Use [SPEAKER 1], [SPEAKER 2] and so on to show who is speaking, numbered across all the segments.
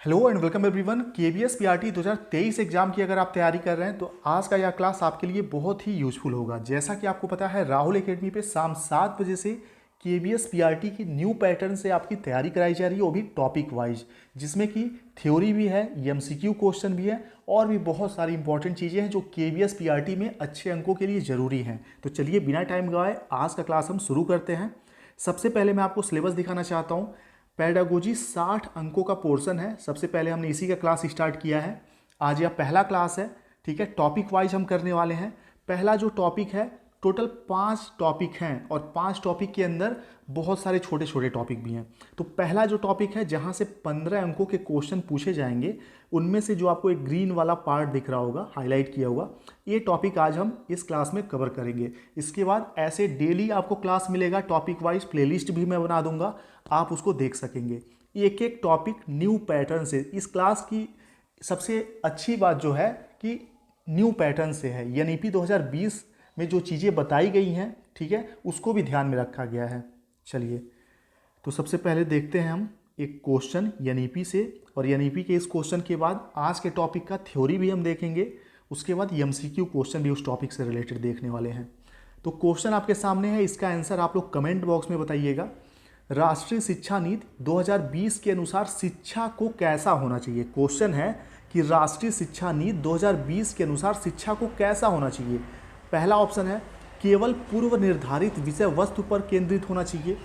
[SPEAKER 1] Hello and welcome everyone. KBS PRT 2023 exam की अगर आप तैयारी कर रहे हैं तो आज का यह क्लास आपके लिए बहुत ही यूजफुल होगा। जैसा कि आपको पता है, राहुल एकेडमी पे शाम 7 बजे से केबीएस पीआरटी की न्यू पैटर्न से आपकी तैयारी कराई जा रही है, वो भी टॉपिक वाइज, जिसमें कि थ्योरी भी है, एमसीक्यू क्वेश्चन भी है और भी बहुत सारी इंपॉर्टेंट चीज़ें हैं जो केबीएस पीआरटी में अच्छे अंकों के लिए ज़रूरी हैं। तो चलिए बिना टाइम गवाए आज का क्लास हम शुरू करते हैं। सबसे पहले मैं आपको सिलेबस दिखाना चाहता हूँ। पेडागोजी 60 अंकों का पोर्शन है। सबसे पहले हमने इसी का क्लास स्टार्ट किया है। आज यह पहला क्लास है, ठीक है। टॉपिक वाइज हम करने वाले हैं। पहला जो टॉपिक है, टोटल 5 टॉपिक हैं और 5 टॉपिक के अंदर बहुत सारे छोटे छोटे टॉपिक भी हैं। तो पहला जो टॉपिक है जहाँ से 15 अंकों के क्वेश्चन पूछे जाएंगे, उनमें से जो आपको एक ग्रीन वाला पार्ट दिख रहा होगा, हाईलाइट किया हुआ, ये टॉपिक आज हम इस क्लास में कवर करेंगे। इसके बाद ऐसे डेली आपको क्लास मिलेगा, टॉपिक वाइज प्लेलिस्ट भी मैं बना दूंगा, आप उसको देख सकेंगे। एक एक टॉपिक न्यू पैटर्न से। इस क्लास की सबसे अच्छी बात जो है कि न्यू पैटर्न से है, एनईपी 2020 में जो चीज़ें बताई गई हैं, ठीक है, उसको भी ध्यान में रखा गया है। चलिए, तो सबसे पहले देखते हैं हम एक क्वेश्चन एनईपी से, और एनईपी के इस क्वेश्चन के बाद आज के टॉपिक का थ्योरी भी हम देखेंगे। उसके बाद एमसीक्यू क्वेश्चन भी उस टॉपिक से रिलेटेड देखने वाले हैं। तो क्वेश्चन आपके सामने है, इसका आंसर आप लोग कमेंट बॉक्स में बताइएगा। राष्ट्रीय शिक्षा नीति 2020 के अनुसार शिक्षा को कैसा होना चाहिए। क्वेश्चन है कि राष्ट्रीय शिक्षा नीति 2020 के अनुसार शिक्षा को कैसा होना चाहिए। पहला ऑप्शन है केवल पूर्व निर्धारित विषय वस्तु पर केंद्रित होना चाहिए।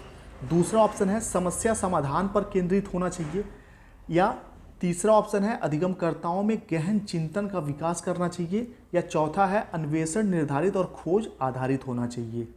[SPEAKER 1] दूसरा ऑप्शन है समस्या समाधान पर केंद्रित होना चाहिए। या तीसरा ऑप्शन है अधिगमकर्ताओं में गहन चिंतन का विकास करना चाहिए। या चौथा है अन्वेषण निर्धारित और खोज आधारित होना चाहिए।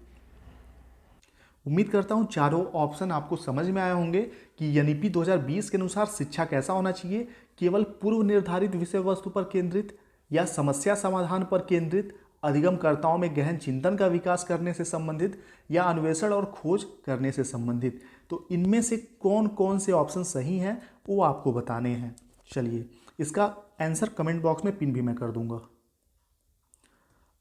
[SPEAKER 1] उम्मीद करता हूँ चारों ऑप्शन आपको समझ में आए होंगे कि एनईपी 2020 के अनुसार शिक्षा कैसा होना चाहिए। केवल पूर्व निर्धारित विषय वस्तु पर केंद्रित, या समस्या समाधान पर केंद्रित, अधिगमकर्ताओं में गहन चिंतन का विकास करने से संबंधित, या अन्वेषण और खोज करने से संबंधित। तो इनमें से कौन कौन से ऑप्शन सही हैं वो आपको बताने हैं। चलिए, इसका आंसर कमेंट बॉक्स में पिन भी मैं कर दूंगा।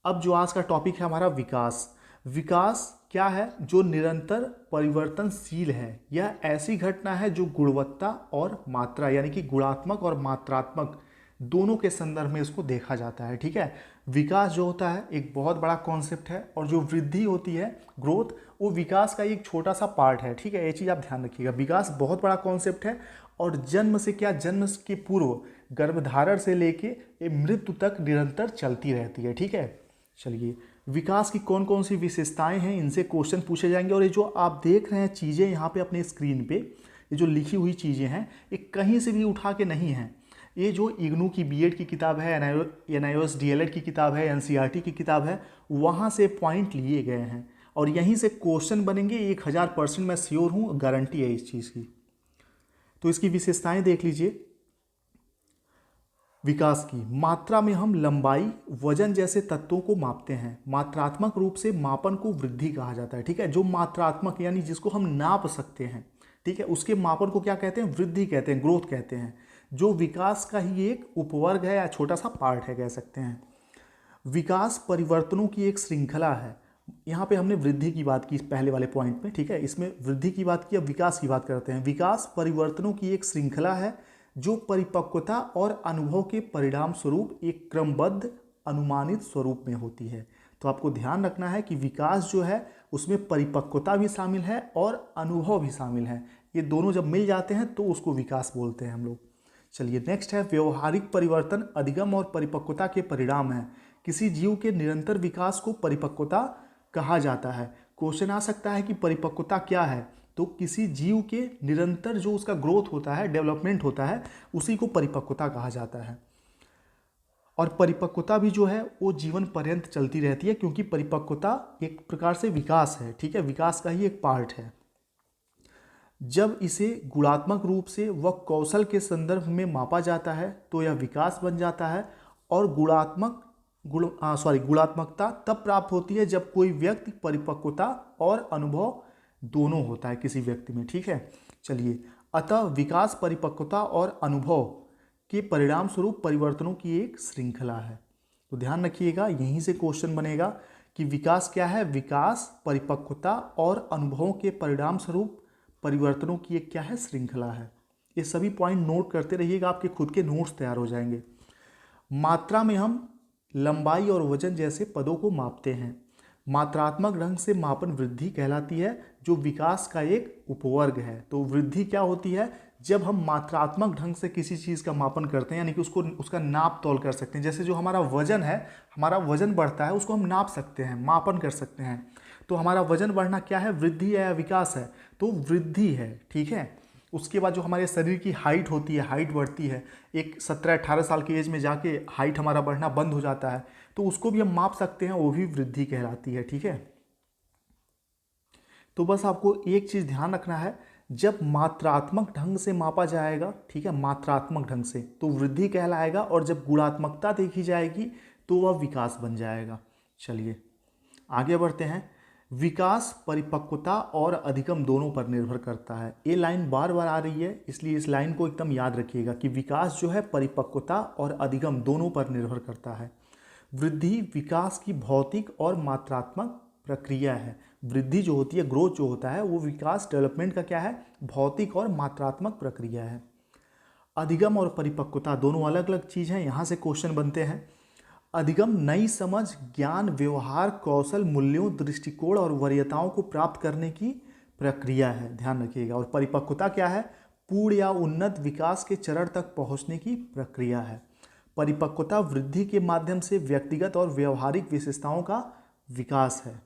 [SPEAKER 1] अब जो आज का टॉपिक है हमारा, विकास। विकास क्या है? जो निरंतर परिवर्तनशील है। यह ऐसी घटना है जो गुणवत्ता और मात्रा, यानी कि गुणात्मक और मात्रात्मक दोनों के संदर्भ में इसको देखा जाता है, ठीक है। विकास जो होता है एक बहुत बड़ा कॉन्सेप्ट है, और जो वृद्धि होती है, ग्रोथ, वो विकास का एक छोटा सा पार्ट है, ठीक है। ये चीज़ आप ध्यान रखिएगा। विकास बहुत बड़ा कॉन्सेप्ट है, और जन्म से क्या, जन्म के पूर्व गर्भधारण से लेके मृत्यु तक निरंतर चलती रहती है, ठीक है। चलिए, विकास की कौन कौन सी विशेषताएं हैं, इनसे क्वेश्चन पूछे जाएंगे। और ये जो आप देख रहे हैं चीज़ें यहाँ पे अपने स्क्रीन पे, ये जो लिखी हुई चीज़ें हैं, ये कहीं से भी उठा के नहीं हैं। ये जो इग्नू की बीएड की किताब है, एनआईओएस डीएलएड की किताब है, एनसीईआरटी की किताब है, वहाँ से पॉइंट लिए गए हैं और यहीं से क्वेश्चन बनेंगे। 1000% मैं श्योर हूँ, गारंटी है इस चीज़ की। तो इसकी विशेषताएं देख लीजिए। विकास की मात्रा में हम लंबाई, वजन जैसे तत्वों को मापते हैं। मात्रात्मक रूप से मापन को वृद्धि कहा जाता है, ठीक है। जो मात्रात्मक यानी जिसको हम नाप सकते हैं, ठीक है, उसके मापन को क्या कहते हैं? वृद्धि कहते हैं, ग्रोथ कहते हैं, जो विकास का ही एक उपवर्ग है या छोटा सा पार्ट है, कह सकते हैं। विकास परिवर्तनों की एक श्रृंखला है। यहाँ पे हमने वृद्धि की बात की पहले वाले पॉइंट में, ठीक है। इसमें वृद्धि की बात की, अब विकास की बात करते हैं। विकास परिवर्तनों की एक श्रृंखला है जो परिपक्वता और अनुभव के परिणाम स्वरूप एक क्रमबद्ध अनुमानित स्वरूप में होती है। तो आपको ध्यान रखना है कि विकास जो है उसमें परिपक्वता भी शामिल है और अनुभव भी शामिल है। ये दोनों जब मिल जाते हैं तो उसको विकास बोलते हैं हम लोग। चलिए, नेक्स्ट है व्यवहारिक परिवर्तन अधिगम और परिपक्वता के परिणाम है। किसी जीव के निरंतर विकास को परिपक्वता कहा जाता है। क्वेश्चन आ सकता है कि परिपक्वता क्या है? तो किसी जीव के निरंतर जो उसका ग्रोथ होता है, डेवलपमेंट होता है, उसी को परिपक्वता कहा जाता है। और परिपक्वता भी जो है वो जीवन पर्यंत चलती रहती है, क्योंकि परिपक्वता एक प्रकार से विकास है, ठीक है, विकास का ही एक पार्ट है। जब इसे गुणात्मक रूप से व कौशल के संदर्भ में मापा जाता है तो यह विकास बन जाता है। और गुणात्मकता तब प्राप्त होती है जब कोई व्यक्ति परिपक्वता और अनुभव दोनों होता है किसी व्यक्ति में, ठीक है। चलिए, अतः विकास परिपक्वता और अनुभव के परिणाम स्वरूप परिवर्तनों की एक श्रृंखला है। तो ध्यान रखिएगा, यहीं से क्वेश्चन बनेगा कि विकास क्या है। विकास परिपक्वता और अनुभवों के परिणाम स्वरूप परिवर्तनों की एक क्या है, श्रृंखला है। ये सभी पॉइंट नोट करते रहिएगा, आपके खुद के नोट्स तैयार हो जाएंगे। मात्रा में हम लंबाई और वजन जैसे पदों को मापते हैं। मात्रात्मक ढंग से मापन वृद्धि कहलाती है, जो विकास का एक उपवर्ग है। तो वृद्धि क्या होती है? जब हम मात्रात्मक ढंग से किसी चीज़ का मापन करते हैं, यानी कि उसका नाप तोल कर सकते हैं। जैसे जो हमारा वजन है, हमारा वजन बढ़ता है, उसको हम नाप सकते हैं, मापन कर सकते हैं। तो हमारा वजन बढ़ना क्या है? वृद्धि है या विकास है? तो वृद्धि है, ठीक है। उसके बाद जो हमारे शरीर की हाइट होती है, हाइट बढ़ती है। एक 17-18 साल की एज में जाके हाइट हमारा बढ़ना बंद हो जाता है, तो उसको भी हम माप सकते हैं, वो भी वृद्धि कहलाती है, ठीक है। तो बस आपको एक चीज़ ध्यान रखना है, जब मात्रात्मक ढंग से मापा जाएगा, ठीक है, मात्रात्मक ढंग से, तो वृद्धि कहलाएगा, और जब गुणात्मकता देखी जाएगी तो वह विकास बन जाएगा। चलिए आगे बढ़ते हैं। विकास परिपक्वता और अधिगम दोनों पर निर्भर करता है। ये लाइन बार बार आ रही है, इसलिए इस लाइन को एकदम याद रखिएगा कि विकास जो है परिपक्वता और अधिगम दोनों पर निर्भर करता है। वृद्धि विकास की भौतिक और मात्रात्मक प्रक्रिया है। वृद्धि जो होती है, ग्रोथ जो होता है, वो विकास डेवलपमेंट का क्या है? भौतिक और मात्रात्मक प्रक्रिया है। अधिगम और परिपक्वता दोनों अलग अलग चीज़ हैं। यहाँ से क्वेश्चन बनते हैं। अधिगम नई समझ, ज्ञान, व्यवहार, कौशल, मूल्यों, दृष्टिकोण और वरीयताओं को प्राप्त करने की प्रक्रिया है, ध्यान रखिएगा। और परिपक्वता क्या है? पूर्ण या उन्नत विकास के चरण तक पहुंचने की प्रक्रिया है। परिपक्वता वृद्धि के माध्यम से व्यक्तिगत और व्यवहारिक विशेषताओं का विकास है।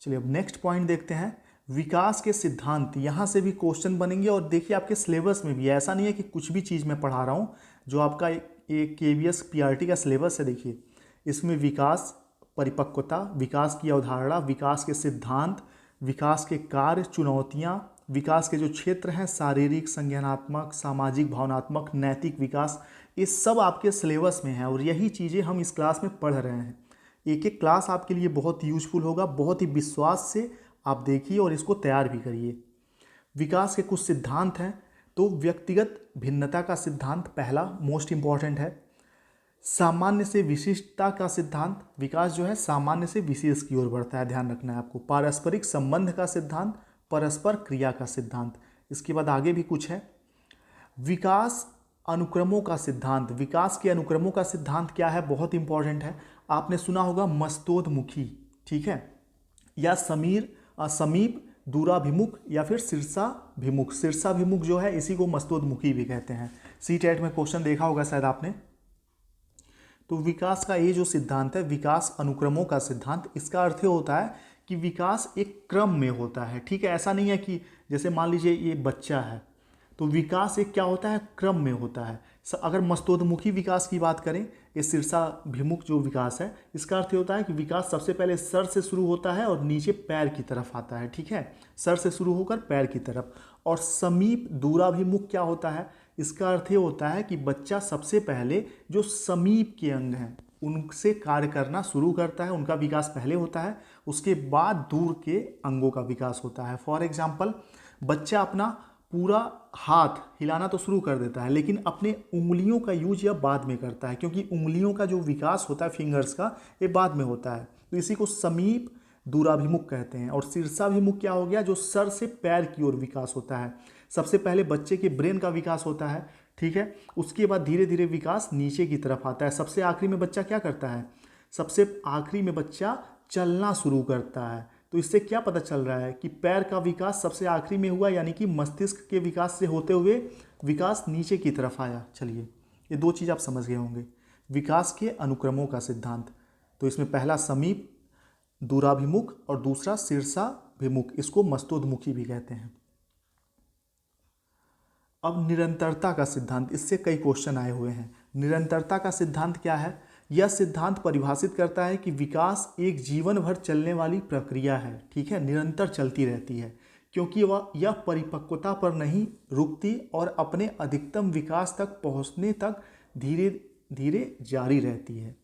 [SPEAKER 1] चलिए अब नेक्स्ट पॉइंट देखते हैं। विकास के सिद्धांत, यहाँ से भी क्वेश्चन बनेंगे। और देखिए आपके सिलेबस में भी ऐसा नहीं है कि कुछ भी चीज़ मैं पढ़ा रहा हूँ। जो आपका एक KVS PRT का सिलेबस है, देखिए इसमें विकास, परिपक्वता, विकास की अवधारणा, विकास के सिद्धांत, विकास के कार्य, चुनौतियाँ, विकास के जो क्षेत्र हैं, शारीरिक, संज्ञानात्मक, सामाजिक, भावनात्मक, नैतिक विकास, ये सब आपके सिलेबस में है। और यही चीज़ें हम इस क्लास में पढ़ रहे हैं। एक एक क्लास आपके लिए बहुत यूजफुल होगा। बहुत ही विश्वास से आप देखिए और इसको तैयार भी करिए। विकास के कुछ सिद्धांत हैं। तो व्यक्तिगत भिन्नता का सिद्धांत पहला मोस्ट इंपॉर्टेंट है। सामान्य से विशिष्टता का सिद्धांत, विकास जो है सामान्य से विशेष की ओर बढ़ता है, ध्यान रखना है आपको। पारस्परिक संबंध का सिद्धांत, परस्पर क्रिया का सिद्धांत। इसके बाद आगे भी कुछ है। विकास अनुक्रमों का सिद्धांत, विकास के अनुक्रमों का सिद्धांत क्या है? बहुत इंपॉर्टेंट है। आपने सुना होगा मस्तोदमुखी, ठीक है, या समीप, दूराभिमुख, या फिर शीर्षाभिमुख। शीर्षाभिमुख जो है इसी को मस्तोदमुखी भी कहते हैं। CTET में क्वेश्चन देखा होगा शायद आपने। तो विकास का ये जो सिद्धांत है, विकास अनुक्रमों का सिद्धांत, इसका अर्थ ये होता है कि विकास एक क्रम में होता है, ठीक है। ऐसा नहीं है कि जैसे मान लीजिए ये बच्चा है, तो विकास एक क्या होता है? क्रम में होता है। अगर मस्तोदमुखी विकास की बात करें, ये शीर्षाभिमुख जो विकास है, इसका अर्थ होता है कि विकास सबसे पहले सर से शुरू होता है और नीचे पैर की तरफ आता है, ठीक है। सर से शुरू होकर पैर की तरफ। और समीप, दूराभिमुख क्या होता है? इसका अर्थ ये होता है कि बच्चा सबसे पहले जो समीप के अंग हैं उनसे कार्य करना शुरू करता है, उनका विकास पहले होता है, उसके बाद दूर के अंगों का विकास होता है। फॉर एग्जाम्पल, बच्चा अपना पूरा हाथ हिलाना तो शुरू कर देता है, लेकिन अपने उंगलियों का यूज यह बाद में करता है, क्योंकि उंगलियों का जो विकास होता है फिंगर्स का, ये बाद में होता है। तो इसी को समीप, दूराभिमुख कहते हैं। और शीर्षाभिमुख क्या हो गया? जो सर से पैर की ओर विकास होता है। सबसे पहले बच्चे के ब्रेन का विकास होता है, ठीक है, उसके बाद धीरे धीरे विकास नीचे की तरफ आता है। सबसे आखिरी में बच्चा क्या करता है? सबसे आखिरी में बच्चा चलना शुरू करता है। तो इससे क्या पता चल रहा है कि पैर का विकास सबसे आखिरी में हुआ, यानी कि मस्तिष्क के विकास से होते हुए विकास नीचे की तरफ आया। चलिए ये दो चीज़ आप समझ गए होंगे। विकास के अनुक्रमों का सिद्धांत, तो इसमें पहला समीप, दूराभिमुख, और दूसरा शीर्षाभिमुख, इसको मस्तोदमुखी भी कहते हैं। अब निरंतरता का सिद्धांत, इससे कई क्वेश्चन आए हुए हैं। निरंतरता का सिद्धांत क्या है? यह सिद्धांत परिभाषित करता है कि विकास एक जीवन भर चलने वाली प्रक्रिया है, ठीक है, निरंतर चलती रहती है, क्योंकि यह परिपक्वता पर नहीं रुकती और अपने अधिकतम विकास तक पहुंचने तक धीरे धीरे जारी रहती है।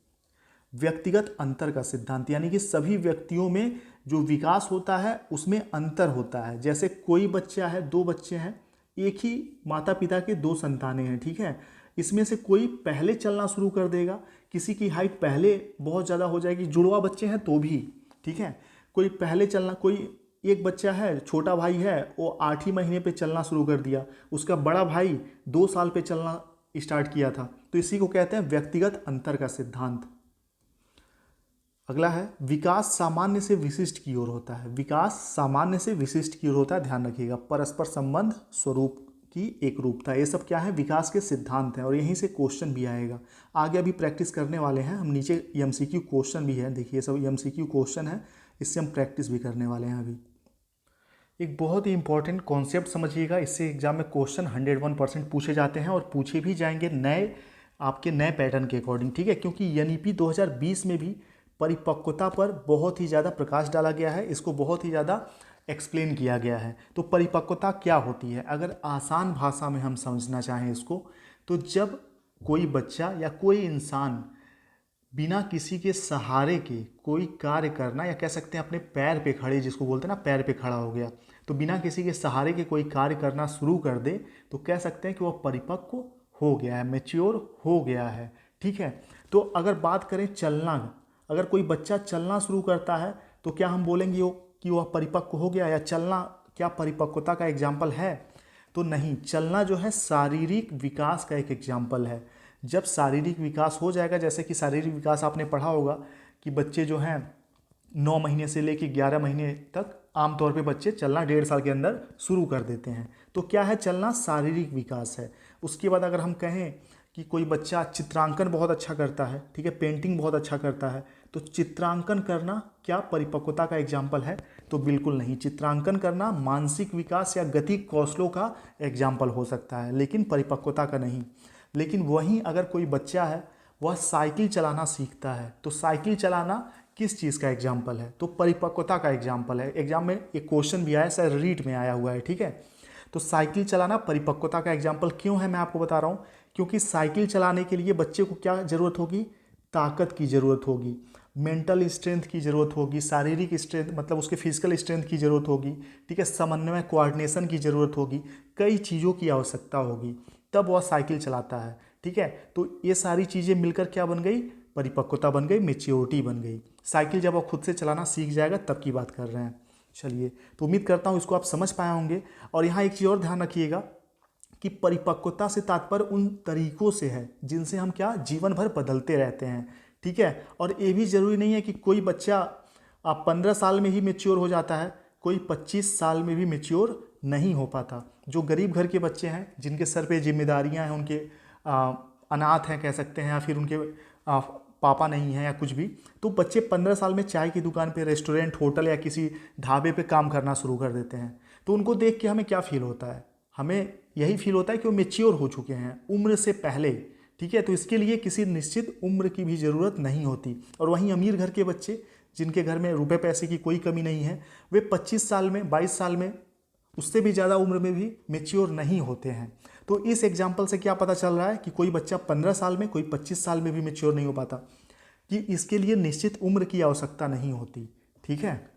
[SPEAKER 1] व्यक्तिगत अंतर का सिद्धांत, यानी कि सभी व्यक्तियों में जो विकास होता है उसमें अंतर होता है। जैसे कोई बच्चा है, दो बच्चे हैं, एक ही माता पिता के दो संतानें हैं, ठीक है, इसमें से कोई पहले चलना शुरू कर देगा, किसी की हाइट पहले बहुत ज़्यादा हो जाएगी, जुड़वा बच्चे हैं तो भी, ठीक है, कोई पहले चलना, कोई एक बच्चा है, छोटा भाई है, वो 8 ही महीने पे चलना शुरू कर दिया, उसका बड़ा भाई 2 साल पे चलना स्टार्ट किया था। तो इसी को कहते हैं व्यक्तिगत अंतर का सिद्धांत। अगला है विकास सामान्य से विशिष्ट की ओर होता है। विकास सामान्य से विशिष्ट की ओर होता है, ध्यान रखिएगा। परस्पर संबंध, स्वरूप की एक रूपता, ये सब क्या है, विकास के सिद्धांत हैं। और यहीं से क्वेश्चन भी आएगा। आगे अभी प्रैक्टिस करने वाले हैं हम, नीचे एमसीक्यू क्वेश्चन भी है, देखिए सब एमसीक्यू क्वेश्चन है, इससे हम प्रैक्टिस भी करने वाले हैं अभी। एक बहुत ही इंपॉर्टेंट कॉन्सेप्ट समझिएगा, इससे एग्जाम में क्वेश्चन 101% पूछे जाते हैं और पूछे भी जाएंगे नए, आपके नए पैटर्न के अकॉर्डिंग, ठीक है। क्योंकि एनईपी 2020 में भी परिपक्वता पर बहुत ही ज़्यादा प्रकाश डाला गया है, इसको बहुत ही ज़्यादा एक्सप्लेन किया गया है। तो परिपक्वता क्या होती है, अगर आसान भाषा में हम समझना चाहें इसको, तो जब कोई बच्चा या कोई इंसान बिना किसी के सहारे के कोई कार्य करना, या कह सकते हैं अपने पैर पे खड़े, जिसको बोलते हैं ना पैर पे खड़ा हो गया, तो बिना किसी के सहारे के कोई कार्य करना शुरू कर दे, तो कह सकते हैं कि वह परिपक्व हो गया है, मैच्योर हो गया है, ठीक है। तो अगर बात करें चलना, अगर कोई बच्चा चलना शुरू करता है तो क्या हम बोलेंगे कि वह परिपक्व हो गया, या चलना क्या परिपक्वता का एग्जाम्पल है? तो नहीं, चलना जो है शारीरिक विकास का एक एग्जाम्पल है। जब शारीरिक विकास हो जाएगा, जैसे कि शारीरिक विकास आपने पढ़ा होगा कि बच्चे जो हैं 9 महीने से लेकर 11 महीने तक आमतौर पे बच्चे चलना 1.5 साल के अंदर शुरू कर देते हैं। तो क्या है, चलना शारीरिक विकास है। उसके बाद अगर हम कहें कि कोई बच्चा चित्रांकन बहुत अच्छा करता है, ठीक है, पेंटिंग बहुत अच्छा करता है, तो चित्रांकन करना क्या परिपक्वता का एग्जाम्पल है? तो बिल्कुल नहीं। चित्रांकन करना मानसिक विकास या गति कौशलों का एग्जाम्पल हो सकता है, लेकिन परिपक्वता का नहीं। लेकिन वहीं अगर कोई बच्चा है वह साइकिल चलाना सीखता है, तो साइकिल चलाना किस चीज़ का एग्जाम्पल है? तो परिपक्वता का एग्जाम्पल है। एग्जाम में एक क्वेश्चन भी आया, शायद रीट में आया हुआ है, ठीक है। तो साइकिल चलाना परिपक्वता का एग्जाम्पल क्यों है, मैं आपको बता रहा हूँ। क्योंकि साइकिल चलाने के लिए बच्चे को क्या ज़रूरत होगी? ताकत की ज़रूरत होगी, मेंटल स्ट्रेंथ की ज़रूरत होगी, शारीरिक स्ट्रेंथ मतलब उसके फिजिकल स्ट्रेंथ की ज़रूरत होगी, ठीक है, समन्वय कोऑर्डिनेशन की ज़रूरत होगी, कई चीज़ों की आवश्यकता होगी, तब वह साइकिल चलाता है, ठीक है। तो ये सारी चीज़ें मिलकर क्या बन गई? परिपक्वता बन गई, मेच्योरिटी बन गई। साइकिल जब वो खुद से चलाना सीख जाएगा तब की बात कर रहे हैं। चलिए, तो उम्मीद करता हूँ इसको आप समझ पाए होंगे। और यहाँ एक चीज़ और ध्यान रखिएगा कि परिपक्वता से तात्पर्य उन तरीकों से है जिनसे हम क्या जीवन भर बदलते रहते हैं, ठीक है। और ये भी ज़रूरी नहीं है कि कोई बच्चा 15 साल में ही मेच्योर हो जाता है, कोई 25 साल में भी मेच्योर नहीं हो पाता। जो गरीब घर के बच्चे हैं, जिनके सर पे जिम्मेदारियां हैं, उनके अनाथ हैं कह सकते हैं, या फिर उनके पापा नहीं हैं या कुछ भी, तो बच्चे 15 साल में चाय की दुकान पे, रेस्टोरेंट, होटल या किसी ढाबे पे काम करना शुरू कर देते हैं। तो उनको देख के हमें क्या फील होता है? हमें यही फील होता है कि वो मेच्योर हो चुके हैं उम्र से पहले, ठीक है। तो इसके लिए किसी निश्चित उम्र की भी ज़रूरत नहीं होती। और वहीं अमीर घर के बच्चे, जिनके घर में रुपए पैसे की कोई कमी नहीं है, वे 25 साल में, 22 साल में, उससे भी ज़्यादा उम्र में भी मेच्योर नहीं होते हैं। तो इस एग्जाम्पल से क्या पता चल रहा है कि कोई बच्चा 15 साल में, कोई 25 साल में भी मेच्योर नहीं हो पाता, कि इसके लिए निश्चित उम्र की आवश्यकता नहीं होती, ठीक है।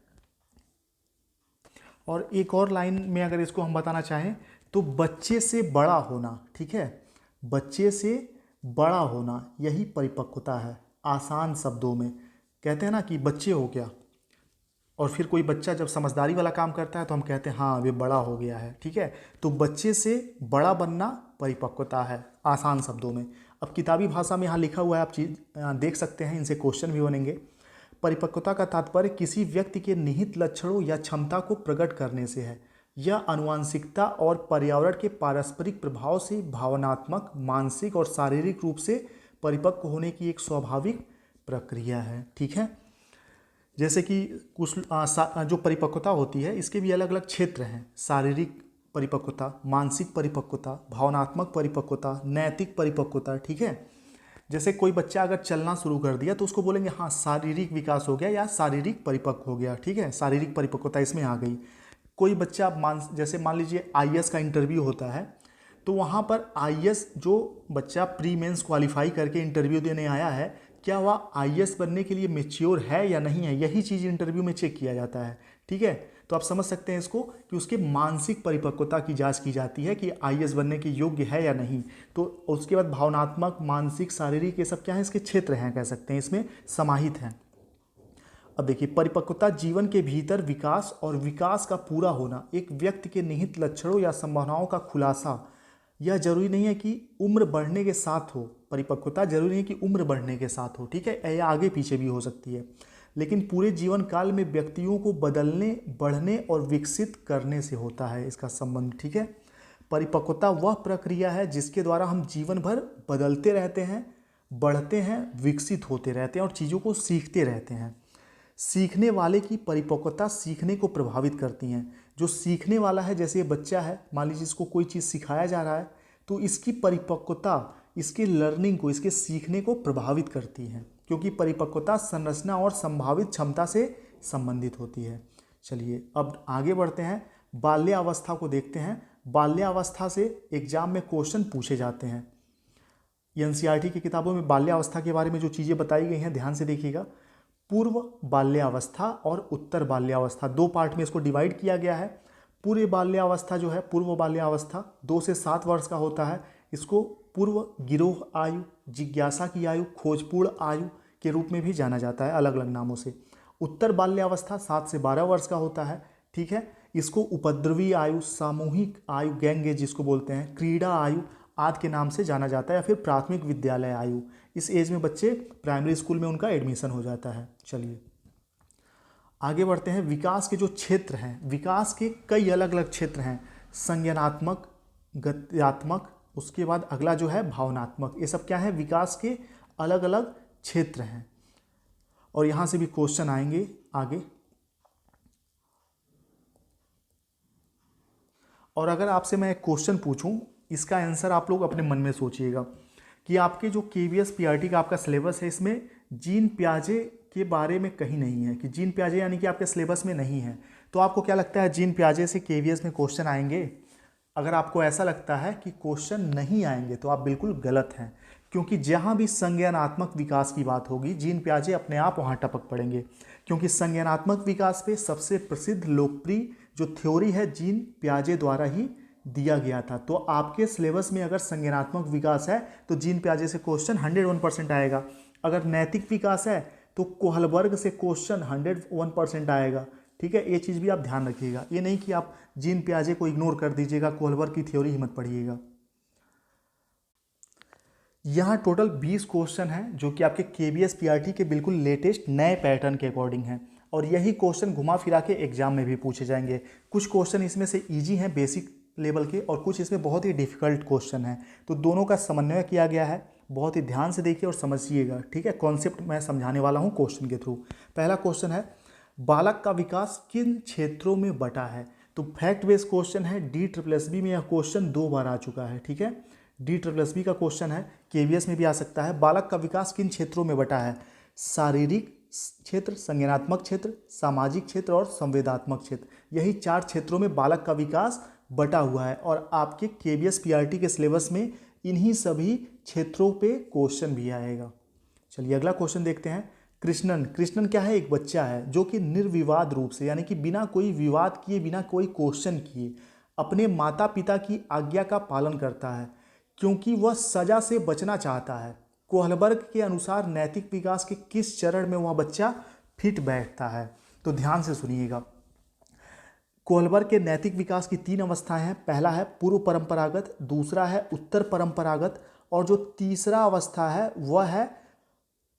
[SPEAKER 1] और एक और लाइन में अगर इसको हम बताना चाहें तो बच्चे से बड़ा होना, ठीक है, बच्चे से बड़ा होना, यही परिपक्वता है। आसान शब्दों में कहते हैं ना कि बच्चे हो गया, और फिर कोई बच्चा जब समझदारी वाला काम करता है तो हम कहते हैं हाँ वे बड़ा हो गया है, ठीक है। तो बच्चे से बड़ा बनना परिपक्वता है, आसान शब्दों में। अब किताबी भाषा में यहाँ लिखा हुआ है, आप चीज़ देख सकते हैं, इनसे क्वेश्चन भी बनेंगे। परिपक्वता का तात्पर्य किसी व्यक्ति के निहित लक्षणों या क्षमता को प्रकट करने से है। यह आनुवंशिकता और पर्यावरण के पारस्परिक प्रभाव से भावनात्मक, मानसिक और शारीरिक रूप से परिपक्व होने की एक स्वाभाविक प्रक्रिया है, ठीक है। जैसे कि कुछ जो परिपक्वता होती है, इसके भी अलग अलग क्षेत्र हैं। शारीरिक परिपक्वता, मानसिक परिपक्वता, भावनात्मक परिपक्वता, नैतिक परिपक्वता, ठीक है। जैसे कोई बच्चा अगर चलना शुरू कर दिया तो उसको बोलेंगे हाँ शारीरिक विकास हो गया या शारीरिक परिपक्व हो गया, ठीक है, शारीरिक परिपक्वता इसमें आ गई। कोई बच्चा जैसे मान लीजिए आईएएस का इंटरव्यू होता है, तो वहाँ पर आईएएस जो बच्चा प्री मेंस क्वालिफाई करके इंटरव्यू देने आया है, क्या वह आईएएस बनने के लिए मेच्योर है या नहीं है, यही चीज़ इंटरव्यू में चेक किया जाता है, ठीक है। तो आप समझ सकते हैं इसको कि उसके मानसिक परिपक्वता की जांच की जाती है कि आईएएस बनने के योग्य है या नहीं। तो उसके बाद भावनात्मक, मानसिक, शारीरिक, ये सब क्या है, इसके क्षेत्र हैं, कह सकते हैं, इसमें समाहित हैं। अब देखिए, परिपक्वता जीवन के भीतर विकास और विकास का पूरा होना, एक व्यक्ति के निहित लक्षणों या संभावनाओं का खुलासा। यह जरूरी नहीं है कि उम्र बढ़ने के साथ हो, परिपक्वता जरूरी नहीं है कि उम्र बढ़ने के साथ हो, ठीक है, यह आगे पीछे भी हो सकती है, लेकिन पूरे जीवन काल में व्यक्तियों को बदलने, बढ़ने और विकसित करने से होता है इसका संबंध, ठीक है। परिपक्वता वह प्रक्रिया है जिसके द्वारा हम जीवन भर बदलते रहते हैं, बढ़ते हैं, विकसित होते रहते हैं और चीज़ों को सीखते रहते हैं। सीखने वाले की परिपक्वता सीखने को प्रभावित करती हैं। जो सीखने वाला है, जैसे ये बच्चा है, मान लीजिए इसको कोई चीज़ सिखाया जा रहा है, तो इसकी परिपक्वता इसके लर्निंग को, इसके सीखने को प्रभावित करती है, क्योंकि परिपक्वता संरचना और संभावित क्षमता से संबंधित होती है। चलिए अब आगे बढ़ते हैं, बाल्यावस्था को देखते हैं। बाल्यावस्था से एग्जाम में क्वेश्चन पूछे जाते हैं। एनसीईआरटी की किताबों में बाल्यावस्था के बारे में जो चीज़ें बताई गई हैं, ध्यान से देखिएगा। पूर्व बाल्यावस्था और उत्तर बाल्यावस्था, दो पार्ट में इसको डिवाइड किया गया है। पूर्व बाल्यावस्था जो है, पूर्व बाल्यावस्था 2 से 7 वर्ष का होता है। इसको पूर्व गिरोह आयु, जिज्ञासा की आयु, खोजपूर्ण आयु के रूप में भी जाना जाता है, अलग अलग नामों से। उत्तर बाल्यावस्था 7 से 12 वर्ष का होता है, ठीक है। इसको उपद्रवी आयु, सामूहिक आयु, गैंग एज जिसको बोलते हैं, क्रीड़ा आयु आदि के नाम से जाना जाता है, या फिर प्राथमिक विद्यालय आयु। इस एज में बच्चे प्राइमरी स्कूल में उनका एडमिशन हो जाता है। चलिए आगे बढ़ते हैं। विकास के जो क्षेत्र हैं, विकास के कई अलग अलग क्षेत्र हैं, संज्ञानात्मक, गत्यात्मक, उसके बाद अगला जो है भावनात्मक। ये सब क्या है, विकास के अलग अलग क्षेत्र हैं, और यहाँ से भी क्वेश्चन आएंगे आगे। और अगर आपसे मैं एक क्वेश्चन पूछूं, इसका आंसर आप लोग अपने मन में सोचिएगा कि आपके जो केवीएस पीआरटी का आपका सिलेबस है, इसमें जीन पियाजे के बारे में कहीं नहीं है, कि जीन पियाजे यानी कि आपके सिलेबस में नहीं है। तो आपको क्या लगता है, जीन पियाजे से केवीएस में क्वेश्चन आएंगे? अगर आपको ऐसा लगता है कि क्वेश्चन नहीं आएंगे तो आप बिल्कुल गलत हैं, क्योंकि जहाँ भी संज्ञानात्मक विकास की बात होगी, जीन पियाजे अपने आप वहाँ टपक पड़ेंगे, क्योंकि संज्ञानात्मक विकास पे सबसे प्रसिद्ध लोकप्रिय जो थ्योरी है, जीन पियाजे द्वारा ही दिया गया था। तो आपके सिलेबस में अगर संज्ञानात्मक विकास है तो जीन पियाजे से क्वेश्चन 101% आएगा। अगर नैतिक विकास है तो कोहलबर्ग से क्वेश्चन 101% आएगा, ठीक है। ये चीज़ भी आप ध्यान रखिएगा, ये नहीं कि आप जीन पियाजे को इग्नोर कर दीजिएगा, कोहलबर्ग की थ्योरी ही मत पढ़िएगा। यहाँ टोटल 20 क्वेश्चन हैं जो कि आपके केवीएस पीआरटी के बिल्कुल लेटेस्ट नए पैटर्न के अकॉर्डिंग हैं, और यही क्वेश्चन घुमा फिरा के एग्जाम में भी पूछे जाएंगे। कुछ क्वेश्चन इसमें से इजी हैं, बेसिक लेवल के, और कुछ इसमें बहुत ही डिफिकल्ट क्वेश्चन हैं। तो दोनों का समन्वय किया गया है, बहुत ही ध्यान से देखिए और समझिएगा, ठीक है। कॉन्सेप्ट मैं समझाने वाला हूँ क्वेश्चन के थ्रू। पहला क्वेश्चन है, बालक का विकास किन क्षेत्रों में बटा है? तो फैक्ट बेस्ड क्वेश्चन है, DSSB में यह क्वेश्चन 2 बार आ चुका है, ठीक है। DSSB का क्वेश्चन है, केवीएस में भी आ सकता है। बालक का विकास किन क्षेत्रों में बटा है? शारीरिक क्षेत्र, संज्ञानात्मक क्षेत्र, सामाजिक क्षेत्र और संवेदात्मक क्षेत्र। यही 4 क्षेत्रों में बालक का विकास बटा हुआ है, और आपके केवीएस पीआरटी के सिलेबस में इन्हीं सभी क्षेत्रों पे क्वेश्चन भी आएगा। चलिए अगला क्वेश्चन देखते हैं। कृष्णन, कृष्णन क्या है? एक बच्चा है जो कि निर्विवाद रूप से, यानी कि बिना कोई विवाद किए, बिना कोई क्वेश्चन किए अपने माता पिता की आज्ञा का पालन करता है, क्योंकि वह सजा से बचना चाहता है। कोहलबर्ग के अनुसार नैतिक विकास के किस चरण में वह बच्चा फिट बैठता है? तो ध्यान से सुनिएगा। कोहलबर्ग के नैतिक विकास की 3 अवस्थाएं हैं। पहला है पूर्व परंपरागत, दूसरा है उत्तर परंपरागत, और जो तीसरा अवस्था है वह है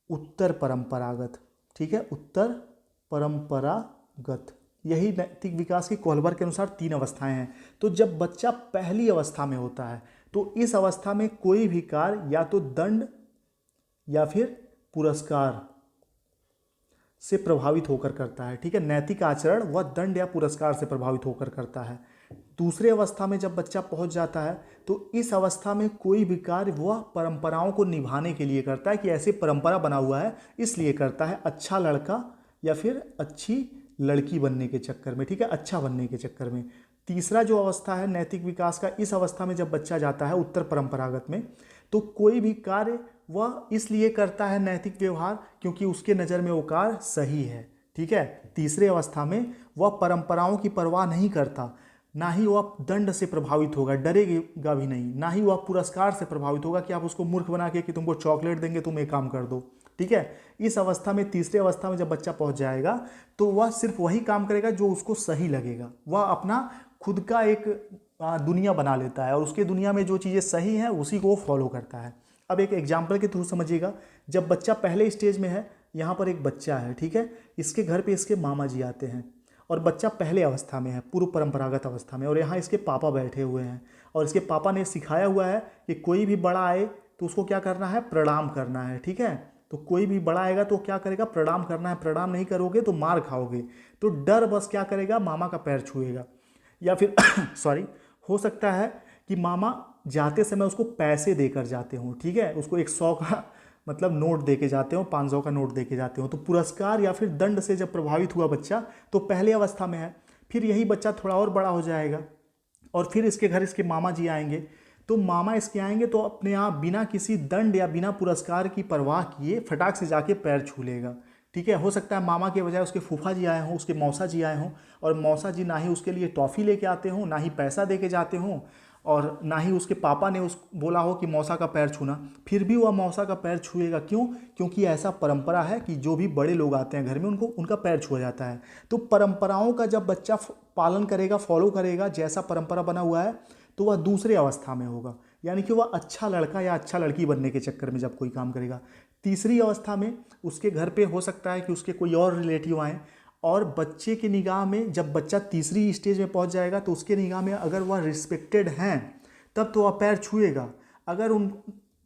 [SPEAKER 1] उत्तर परंपरागत, ठीक है, उत्तर परंपरागत। यही नैतिक विकास की कोहलबर्ग के अनुसार 3 अवस्थाएं हैं। तो जब बच्चा पहली अवस्था में होता है तो इस अवस्था में कोई भी कार्य या तो दंड या फिर पुरस्कार से प्रभावित होकर करता है, ठीक है। नैतिक आचरण वह दंड या पुरस्कार से प्रभावित होकर करता है। दूसरी अवस्था में जब बच्चा पहुंच जाता है तो इस अवस्था में कोई भी कार्य वह परंपराओं को निभाने के लिए करता है, कि ऐसी परंपरा बना हुआ है इसलिए करता है, अच्छा लड़का या फिर अच्छी लड़की बनने के चक्कर में, ठीक है, अच्छा बनने के चक्कर में। तीसरा जो अवस्था है नैतिक विकास का, इस अवस्था में जब बच्चा जाता है उत्तर परंपरागत में, तो कोई भी कार्य वह इसलिए करता है नैतिक व्यवहार क्योंकि उसके नज़र में वो कार्य सही है, ठीक है। तीसरे अवस्था में वह परंपराओं की परवाह नहीं करता, ना ही वह दंड से प्रभावित होगा, डरेगा भी नहीं, ना ही वह पुरस्कार से प्रभावित होगा कि आप उसको मूर्ख बना के कि तुमको चॉकलेट देंगे तुम एक काम कर दो, ठीक है। इस अवस्था में, तीसरी अवस्था में जब बच्चा पहुंच जाएगा तो वह सिर्फ वही काम करेगा जो उसको सही लगेगा। वह अपना खुद का एक दुनिया बना लेता है और उसके दुनिया में जो चीज़ें सही हैं उसी को वो फॉलो करता है। अब एक एग्जाम्पल के थ्रू समझिएगा। जब बच्चा पहले स्टेज में है, यहाँ पर एक बच्चा है, ठीक है, इसके घर पे इसके मामा जी आते हैं और बच्चा पहले अवस्था में है, पूर्व परंपरागत अवस्था में, और यहाँ इसके पापा बैठे हुए हैं और इसके पापा ने सिखाया हुआ है कि कोई भी बड़ा आए तो उसको क्या करना है, प्रणाम करना है, ठीक है। तो कोई भी बड़ा आएगा तो क्या करेगा, प्रणाम करना है, प्रणाम नहीं करोगे तो मार खाओगे। तो डर बस क्या करेगा, मामा का पैर छुएगा, या फिर सॉरी, हो सकता है कि मामा जाते समय उसको पैसे देकर जाते हों, ठीक है, उसको 100 का मतलब नोट दे के जाते हो, 500 का नोट दे के जाते हो। तो पुरस्कार या फिर दंड से जब प्रभावित हुआ बच्चा तो पहले अवस्था में है। फिर यही बच्चा थोड़ा और बड़ा हो जाएगा और फिर इसके घर इसके मामा जी आएंगे। तो मामा इसके आएंगे तो अपने आप बिना किसी दंड या बिना पुरस्कार की परवाह किए फटाक से जाके पैर छू लेगा, ठीक है। हो सकता है मामा के बजाय उसके फूफा जी आए हों, उसके मौसा जी आए हों, और मौसा जी ना ही उसके लिए टॉफ़ी लेके आते हों, ना ही पैसा दे के जाते हों, और ना ही उसके पापा ने उस बोला हो कि मौसा का पैर छूना, फिर भी वह मौसा का पैर छुएगा। क्यों? क्योंकि ऐसा परंपरा है कि जो भी बड़े लोग आते हैं घर में उनको उनका पैर छुआ जाता है। तो परंपराओं का जब बच्चा पालन करेगा, फॉलो करेगा, जैसा परंपरा बना हुआ है, तो वह दूसरे अवस्था में होगा, यानी कि वह अच्छा लड़का या अच्छा लड़की बनने के चक्कर में जब कोई काम करेगा। तीसरी अवस्था में उसके घर पे हो सकता है कि उसके कोई और रिलेटिव आएँ, और बच्चे की निगाह में जब बच्चा तीसरी स्टेज में पहुंच जाएगा तो उसके निगाह में अगर वह रिस्पेक्टेड हैं तब तो वह पैर छुएगा। अगर उन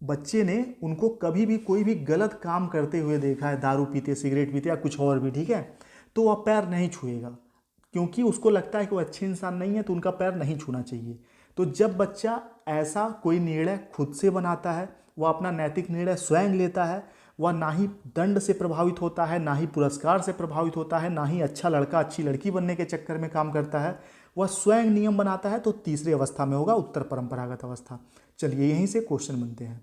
[SPEAKER 1] बच्चे ने उनको कभी भी कोई भी गलत काम करते हुए देखा है, दारू पीते, सिगरेट पीते या कुछ और भी, ठीक है, तो वह पैर नहीं छुएगा, क्योंकि उसको लगता है कि वो अच्छे इंसान नहीं है तो उनका पैर नहीं छूना चाहिए। तो जब बच्चा ऐसा कोई निर्णय खुद से बनाता है, वह अपना नैतिक निर्णय स्वयं लेता है, वह ना ही दंड से प्रभावित होता है, ना ही पुरस्कार से प्रभावित होता है, ना ही अच्छा लड़का अच्छी लड़की बनने के चक्कर में काम करता है, वह स्वयं नियम बनाता है, तो तीसरी अवस्था में होगा, उत्तर परंपरागत अवस्था। चलिए यहीं से क्वेश्चन बनते हैं।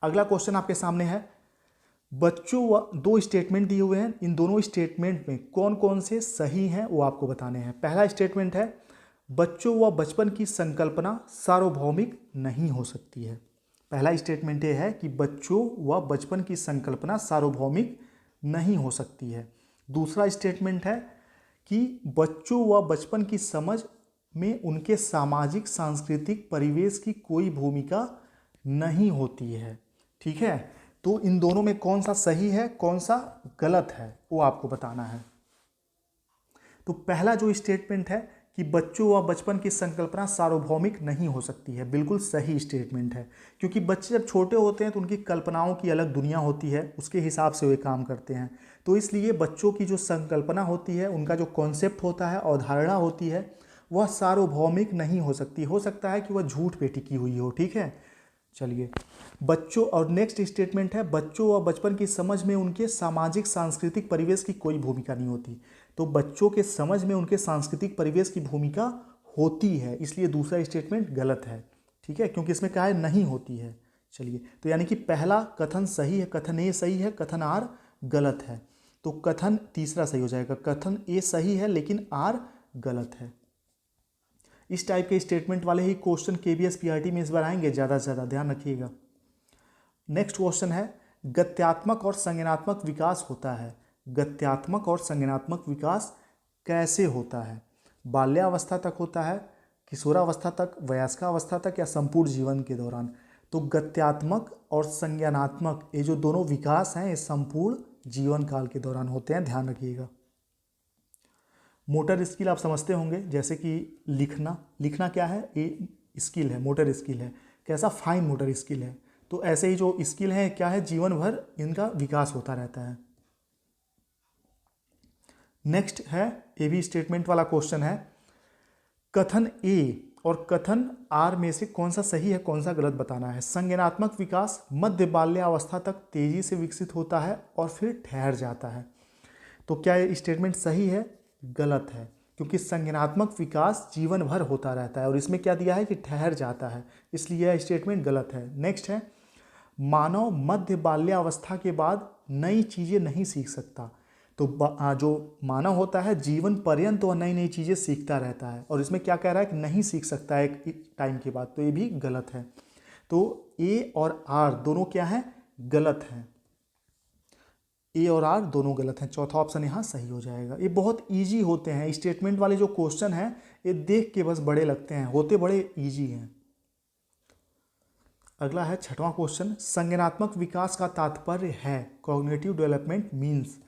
[SPEAKER 1] अगला क्वेश्चन आपके सामने है, बच्चों दो स्टेटमेंट दिए हुए हैं, इन दोनों स्टेटमेंट में कौन कौन से सही हैं वो आपको बताने हैं। पहला स्टेटमेंट है, बच्चों व बचपन की संकल्पना सार्वभौमिक नहीं हो सकती है। पहला स्टेटमेंट ये है कि बच्चों व बचपन की संकल्पना सार्वभौमिक नहीं हो सकती है। दूसरा स्टेटमेंट है कि बच्चों व बचपन की समझ में उनके सामाजिक सांस्कृतिक परिवेश की कोई भूमिका नहीं होती है, ठीक है। तो इन दोनों में कौन सा सही है, कौन सा गलत है, वो आपको बताना है। तो पहला जो स्टेटमेंट है कि बच्चों व बचपन की संकल्पना सार्वभौमिक नहीं हो सकती है, बिल्कुल सही स्टेटमेंट है, क्योंकि बच्चे जब छोटे होते हैं तो उनकी कल्पनाओं की अलग दुनिया होती है, उसके हिसाब से वे काम करते हैं। तो इसलिए बच्चों की जो संकल्पना होती है, उनका जो कॉन्सेप्ट होता है, अवधारणा होती है, वह सार्वभौमिक नहीं हो सकती। हो सकता है कि वह झूठ पे टिकी हुई हो, ठीक है। चलिए, बच्चों और नेक्स्ट स्टेटमेंट है, बच्चों व बचपन की समझ में उनके सामाजिक सांस्कृतिक परिवेश की कोई भूमिका नहीं होती। तो बच्चों के समझ में उनके सांस्कृतिक परिवेश की भूमिका होती है, इसलिए दूसरा स्टेटमेंट गलत है, ठीक है, क्योंकि इसमें क्या है, नहीं होती है। चलिए, तो यानी कि पहला कथन सही है, कथन ए सही है, कथन आर गलत है। तो कथन तीसरा सही हो जाएगा, कथन ए सही है लेकिन आर गलत है। इस टाइप के स्टेटमेंट वाले ही क्वेश्चन केबीएस पीआरटी में इस बार आएंगे, ज़्यादा से ज़्यादा ध्यान रखिएगा। नेक्स्ट क्वेश्चन है, गत्यात्मक और संज्ञानात्मक विकास होता है। गत्यात्मक और संज्ञानात्मक विकास कैसे होता है? बाल्यावस्था तक होता है, किशोरावस्था तक, वयस्कावस्था तक, या संपूर्ण जीवन के दौरान? तो गत्यात्मक और संज्ञानात्मक ये जो दोनों विकास हैं ये संपूर्ण जीवन काल के दौरान होते हैं, ध्यान रखिएगा। मोटर स्किल आप समझते होंगे, जैसे कि लिखना, लिखना क्या है, ये स्किल है, मोटर स्किल है, कैसा, फाइन मोटर स्किल है। तो ऐसे ही जो स्किल हैं क्या है, जीवन भर इनका विकास होता रहता है। नेक्स्ट है, ये भी स्टेटमेंट वाला क्वेश्चन है, कथन ए और कथन आर में से कौन सा सही है, कौन सा गलत बताना है। संज्ञानात्मक विकास मध्य बाल्यावस्था तक तेजी से विकसित होता है और फिर ठहर जाता है। तो क्या ये स्टेटमेंट सही है, गलत है, क्योंकि संज्ञानात्मक विकास जीवन भर होता रहता है और इसमें क्या दिया है कि ठहर जाता है, इसलिए यह स्टेटमेंट गलत है। नेक्स्ट है, मानव मध्य बाल्यावस्था के बाद नई चीज़ें नहीं सीख सकता। तो जो मानव होता है जीवन पर्यंत वह नई नई चीज़ें सीखता रहता है, और इसमें क्या कह रहा है कि नहीं सीख सकता है एक टाइम के बाद, तो ये भी गलत है। तो ए और आर दोनों क्या है, गलत हैं। ए और आर दोनों गलत हैं, चौथा ऑप्शन यहाँ सही हो जाएगा। ये बहुत इजी होते हैं, स्टेटमेंट वाले जो क्वेश्चन हैं ये देख के बस बड़े लगते हैं, होते बड़े इजी हैं। अगला है छठवां क्वेश्चन, संज्ञानात्मक विकास का तात्पर्य है, कॉग्निटिव डेवलपमेंट मीन्स।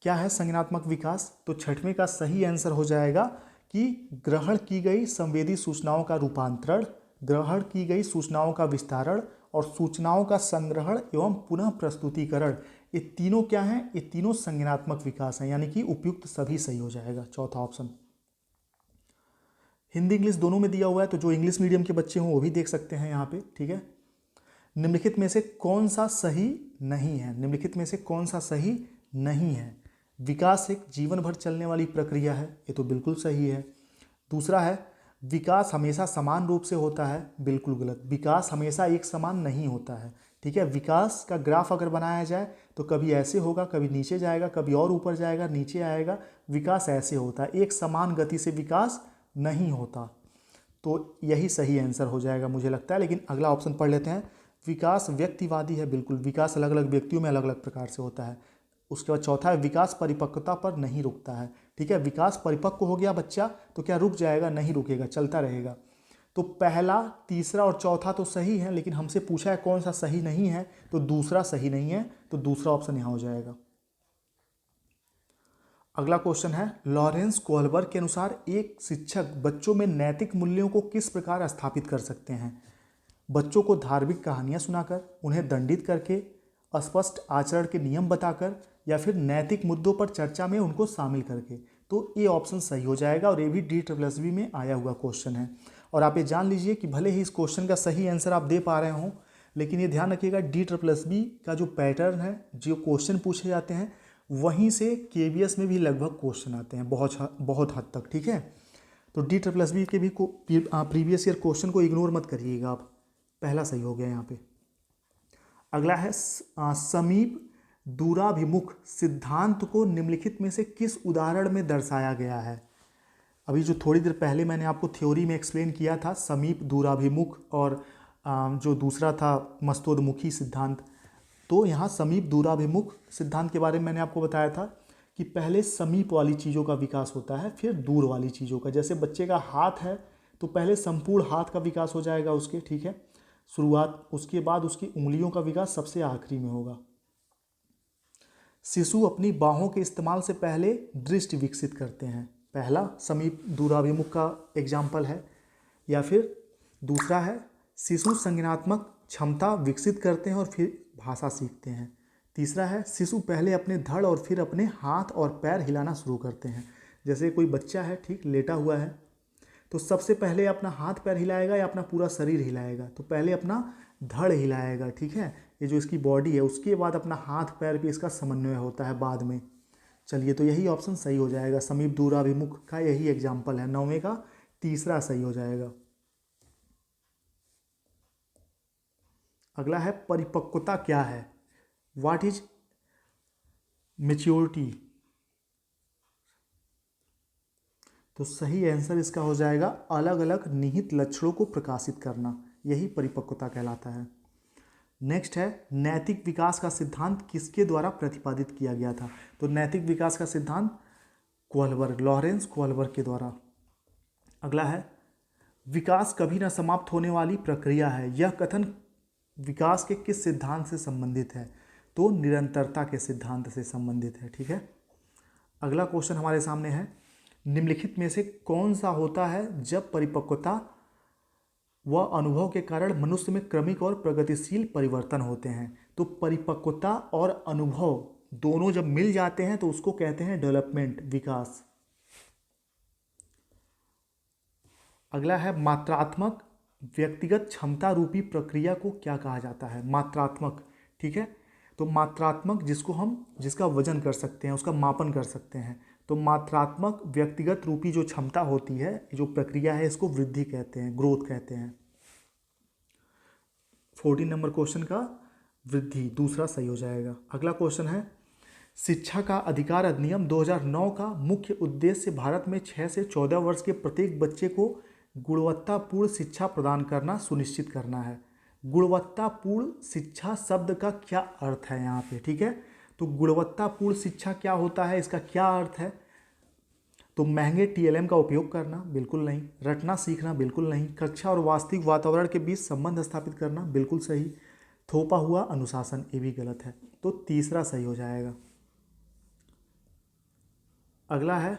[SPEAKER 1] क्या है संज्ञानात्मक विकास? तो छठवें का सही आंसर हो जाएगा कि ग्रहण की गई संवेदी सूचनाओं का रूपांतरण, ग्रहण की गई सूचनाओं का विस्तारण और सूचनाओं का संग्रहण एवं पुनः प्रस्तुतिकरण। ये तीनों क्या हैं? ये तीनों संज्ञानात्मक विकास हैं, यानी कि उपयुक्त सभी सही हो जाएगा, चौथा ऑप्शन। हिंदी इंग्लिश दोनों में दिया हुआ है, तो जो इंग्लिश मीडियम के बच्चे हों वो भी देख सकते हैं यहाँ पे, ठीक है। निम्नलिखित में से कौन सा सही नहीं है? निम्नलिखित में से कौन सा सही नहीं है? विकास एक जीवन भर चलने वाली प्रक्रिया है, ये तो बिल्कुल सही है। दूसरा है विकास हमेशा समान रूप से होता है, बिल्कुल गलत। विकास हमेशा एक समान नहीं होता है, ठीक है। विकास का ग्राफ अगर बनाया जाए तो कभी ऐसे होगा, कभी नीचे जाएगा, कभी और ऊपर जाएगा, नीचे आएगा। विकास ऐसे होता है, एक समान गति से विकास नहीं होता। तो यही सही आंसर हो जाएगा मुझे लगता है। लेकिन अगला ऑप्शन पढ़ लेते हैं। विकास व्यक्तिवादी है, बिल्कुल। विकास अलग अलग व्यक्तियों में अलग अलग प्रकार से होता है। उसके बाद चौथा है विकास परिपक्वता पर नहीं रुकता है, ठीक है। विकास परिपक्व हो गया बच्चा तो क्या रुक जाएगा? नहीं रुकेगा, चलता रहेगा। तो पहला, तीसरा और चौथा तो सही है, लेकिन हमसे पूछा है कौन सा सही नहीं है, तो दूसरा सही नहीं है, तो दूसरा ऑप्शन यहाँ हो जाएगा। अगला क्वेश्चन है, लॉरेंस कोहलबर्ग के अनुसार एक शिक्षक बच्चों में नैतिक मूल्यों को किस प्रकार स्थापित कर सकते हैं? बच्चों को धार्मिक कहानियाँ सुनाकर, उन्हें दंडित करके, स्पष्ट आचरण के नियम बताकर, या फिर नैतिक मुद्दों पर चर्चा में उनको शामिल करके। तो ये ऑप्शन सही हो जाएगा और ये भी DSSB में आया हुआ क्वेश्चन है। और आप ये जान लीजिए कि भले ही इस क्वेश्चन का सही आंसर आप दे पा रहे हों, लेकिन ये ध्यान रखिएगा DSSB का जो पैटर्न है, जो क्वेश्चन पूछे जाते हैं, वहीं से KVS में भी लगभग क्वेश्चन आते हैं, बहुत हद तक, ठीक है। तो DSSB के भी प्रीवियस ईयर क्वेश्चन को इग्नोर मत करिएगा आप। पहला सही हो गया यहाँ पे। अगला है समीप दूराभिमुख सिद्धांत को निम्नलिखित में से किस उदाहरण में दर्शाया गया है? अभी जो थोड़ी देर पहले मैंने आपको थ्योरी में एक्सप्लेन किया था, समीप दूराभिमुख और जो दूसरा था मस्तोदमुखी सिद्धांत। तो यहाँ समीप दूराभिमुख सिद्धांत के बारे में मैंने आपको बताया था कि पहले समीप वाली चीज़ों का विकास होता है, फिर दूर वाली चीज़ों का। जैसे बच्चे का हाथ है तो पहले संपूर्ण हाथ का विकास हो जाएगा उसके, ठीक है, शुरुआत। उसके बाद उसकी उंगलियों का विकास सबसे आखिरी में होगा। शिशु अपनी बाहों के इस्तेमाल से पहले दृष्टि विकसित करते हैं, पहला समीप दूराभिमुख का एग्जाम्पल है। या फिर दूसरा है शिशु संज्ञानात्मक क्षमता विकसित करते हैं और फिर भाषा सीखते हैं। तीसरा है शिशु पहले अपने धड़ और फिर अपने हाथ और पैर हिलाना शुरू करते हैं। जैसे कोई बच्चा है, ठीक, लेटा हुआ है, तो सबसे पहले अपना हाथ पैर हिलाएगा या अपना पूरा शरीर हिलाएगा? तो पहले अपना धड़ हिलाएगा, ठीक है, ये जो इसकी बॉडी है। उसके बाद अपना हाथ पैर भी इसका समन्वय होता है बाद में। चलिए, तो यही ऑप्शन सही हो जाएगा, समीप दूराभिमुख का यही एग्जाम्पल है। 9वें का तीसरा सही हो जाएगा। अगला है परिपक्वता क्या है? What is maturity? तो सही आंसर इसका हो जाएगा अलग अलग निहित लक्षणों को प्रकाशित करना, यही परिपक्वता कहलाता है। नेक्स्ट है नैतिक विकास का सिद्धांत किसके द्वारा प्रतिपादित किया गया था? तो नैतिक विकास का सिद्धांत कोहलबर्ग, लॉरेंस कोहलबर्ग के द्वारा। अगला है विकास कभी न समाप्त होने वाली प्रक्रिया है, यह कथन विकास के किस सिद्धांत से संबंधित है? तो निरंतरता के सिद्धांत से संबंधित है, ठीक है। अगला क्वेश्चन हमारे सामने है, निम्नलिखित में से कौन सा होता है जब परिपक्वता व अनुभव के कारण मनुष्य में क्रमिक और प्रगतिशील परिवर्तन होते हैं? तो परिपक्वता और अनुभव दोनों जब मिल जाते हैं तो उसको कहते हैं डेवलपमेंट, विकास। अगला है मात्रात्मक व्यक्तिगत क्षमता रूपी प्रक्रिया को क्या कहा जाता है? मात्रात्मक, ठीक है। तो मात्रात्मक जिसका वजन कर सकते हैं, उसका मापन कर सकते हैं। तो मात्रात्मक व्यक्तिगत रूपी जो क्षमता होती है, जो प्रक्रिया है, इसको वृद्धि कहते हैं, ग्रोथ कहते हैं। 14 नंबर क्वेश्चन का वृद्धि दूसरा सही हो जाएगा। अगला क्वेश्चन है शिक्षा का अधिकार अधिनियम 2009 का मुख्य उद्देश्य भारत में 6 से 14 वर्ष के प्रत्येक बच्चे को गुणवत्तापूर्ण शिक्षा प्रदान करना सुनिश्चित करना है। गुणवत्तापूर्ण शिक्षा शब्द का क्या अर्थ है यहाँ पे, ठीक है। तो गुणवत्तापूर्ण शिक्षा क्या होता है, इसका क्या अर्थ है? तो महंगे टीएलएम का उपयोग करना, बिल्कुल नहीं। रटना सीखना, बिल्कुल नहीं। कक्षा और वास्तविक वातावरण के बीच संबंध स्थापित करना, बिल्कुल सही। थोपा हुआ अनुशासन, ये भी गलत है। तो तीसरा सही हो जाएगा। अगला है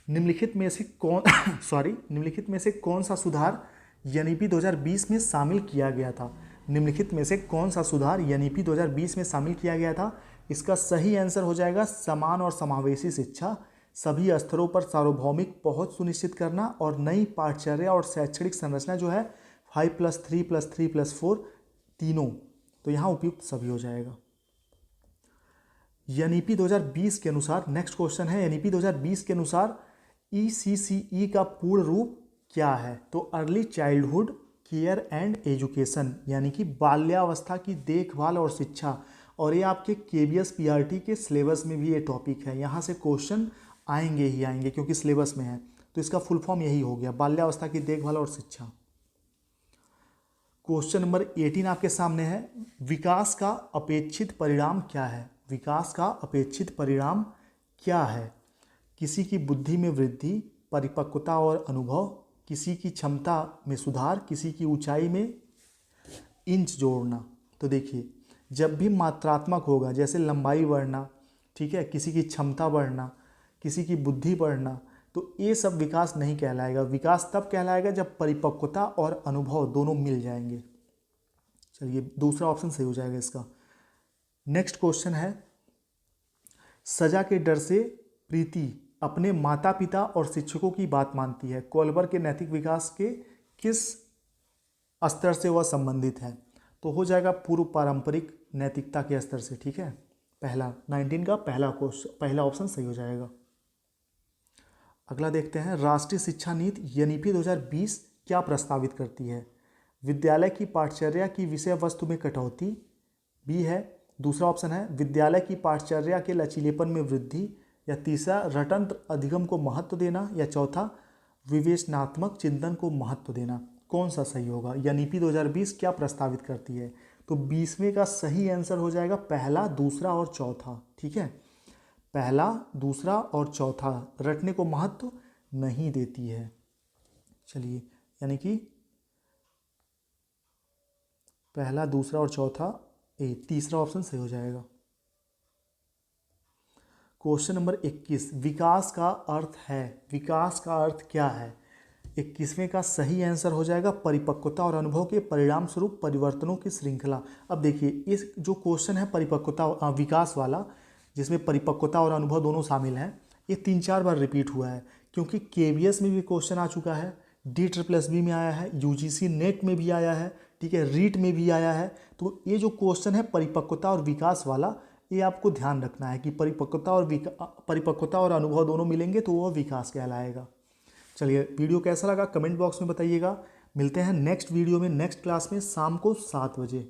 [SPEAKER 1] निम्नलिखित में से कौन निम्नलिखित में से कौन सा सुधार एनईपी 2020 में शामिल किया गया था? निम्नलिखित में से कौन सा सुधार एनईपी 2020 में शामिल किया गया था? इसका सही आंसर हो जाएगा समान और समावेशी शिक्षा, सभी स्तरों पर सार्वभौमिक पहुंच सुनिश्चित करना और नई पाठचर्या और शैक्षणिक संरचना जो है 5+3+3+4 तीनों। तो यहाँ उपयुक्त सभी हो जाएगा। एनईपी 2020 के अनुसार नेक्स्ट क्वेश्चन है, एनईपी 2020 के अनुसार ईसीसीई का पूर्ण रूप क्या है? तो early childhood care and education, यानी कि बाल्यावस्था की देखभाल और शिक्षा। और ये आपके केबीएस पीआरटी के सिलेबस में भी ये टॉपिक है, यहाँ से क्वेश्चन आएंगे ही आएंगे क्योंकि सिलेबस में है। तो इसका फुल फॉर्म यही हो गया, बाल्यावस्था की देखभाल और शिक्षा। क्वेश्चन नंबर 18 आपके सामने है, विकास का अपेक्षित परिणाम क्या है? विकास का अपेक्षित परिणाम क्या है? किसी की बुद्धि में वृद्धि, परिपक्वता और अनुभव, किसी की क्षमता में सुधार, किसी की ऊंचाई में इंच जोड़ना। तो देखिए, जब भी मात्रात्मक होगा, जैसे लंबाई बढ़ना, ठीक है, किसी की क्षमता बढ़ना, किसी की बुद्धि बढ़ना, तो ये सब विकास नहीं कहलाएगा। विकास तब कहलाएगा जब परिपक्वता और अनुभव दोनों मिल जाएंगे। चलिए, दूसरा ऑप्शन सही हो जाएगा इसका। नेक्स्ट क्वेश्चन है, सजा के डर से प्रीति अपने माता पिता और शिक्षकों की बात मानती है, कोलबर के नैतिक विकास के किस स्तर से वह संबंधित है? तो हो जाएगा पूर्व पारंपरिक नैतिकता के स्तर से, ठीक है। पहला 19 का पहला ऑप्शन सही हो जाएगा। अगला देखते हैं, राष्ट्रीय शिक्षा नीति एनईपी 2020 क्या प्रस्तावित करती है? विद्यालय की पाठचर्या की विषय वस्तु में कटौती, बी है। दूसरा ऑप्शन है विद्यालय की पाठचर्या के लचीलेपन में वृद्धि, या तीसरा रटंत्र अधिगम को महत्व देना, या चौथा विवेचनात्मक चिंतन को महत्व देना। कौन सा सही होगा? एनईपी 2020 क्या प्रस्तावित करती है? तो 20वें का सही आंसर हो जाएगा पहला, दूसरा और चौथा, ठीक है। पहला, दूसरा और चौथा रटने को महत्व नहीं देती है। चलिए, यानी कि पहला, दूसरा और चौथा, तीसरा ऑप्शन सही हो जाएगा। क्वेश्चन नंबर 21, विकास का अर्थ है, विकास का अर्थ क्या है? 21वें का सही आंसर हो जाएगा परिपक्वता और अनुभव के परिणाम स्वरूप परिवर्तनों की श्रृंखला। अब देखिए, इस जो क्वेश्चन है परिपक्वता विकास वाला, जिसमें परिपक्वता और अनुभव दोनों शामिल हैं, ये 3-4 बार रिपीट हुआ है, क्योंकि केबीएस में भी क्वेश्चन आ चुका है, DSSB में आया है, यूजीसी नेट में भी आया है, ठीक है, रीट में भी आया है। तो ये जो क्वेश्चन है परिपक्वता और विकास वाला, ये आपको ध्यान रखना है कि परिपक्वता और अनुभव दोनों मिलेंगे तो वह विकास कहलाएगा। चलिए, वीडियो कैसा लगा कमेंट बॉक्स में बताइएगा। मिलते हैं नेक्स्ट वीडियो में, नेक्स्ट क्लास में शाम को 7 बजे।